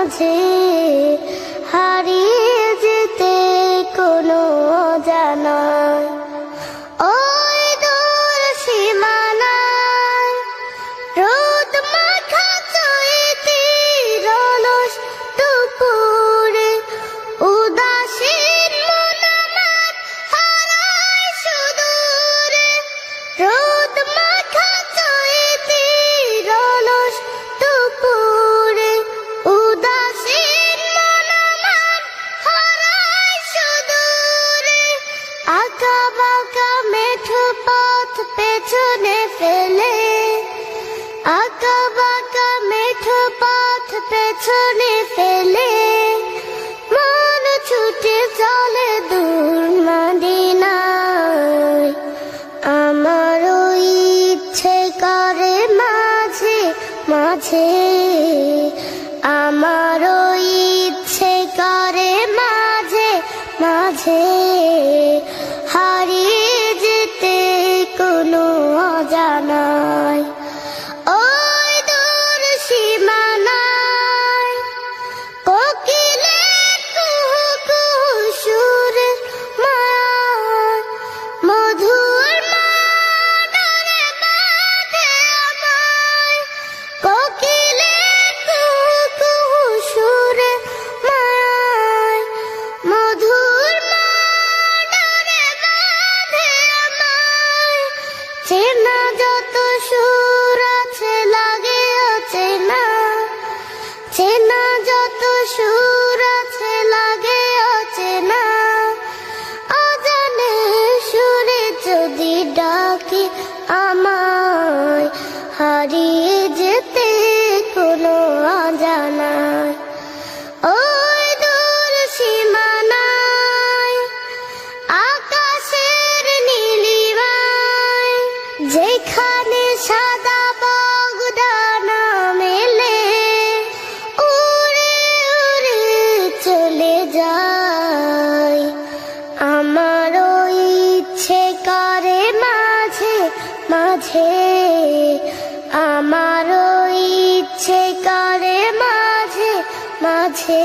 মাঝে হারিয়ে যেতে কোনো অজানায় ওই দূর সীমানায় রোদ মাখা চৈতির অলস দুপুরে উদাসীন মন আমার হারায় সুদূরে রোদ মাখা চৈতির অলস দুপুরে উদাসীন মন আমার হারায় সুদূরে আঁকা বাঁকা মেঠো পথ পেছনে ফেলে আঁকা বাঁকা মেঠো পথ পেছনে ফেলে মন ছুটে চলে দূর মদিনায় আমার ইচ্ছে করে মাঝে মাঝে আমার ইচ্ছে করে মাঝে মাঝে হারিয়ে যেতে কোনো অজানায় ওই দূর সীমানায় কোকিলের কুহু কুহু সুরে মায়ায় মধুর মাদরে বাঁধে আমায় কোকিলের কুহু কুহু সুরে মায়ায় মধুর মাদরে বাঁধে আমায় চেনা যত সুর আছে লাগে অচেনা চেনা যত সুর আছে লাগে অচেনা অজানে সুরে যদি ডাকে আমায় হারিয়ে যেতে কোনো অজানায় ওই দূর সীমানায় আকাশের নীলিমায় যেখানে সাদা বগদানা মেলে উড়ে উড়ে চলে যায় আমারও ইচ্ছে করে মাঝে মাঝে আমারও ইচ্ছে করে মাঝে মাঝে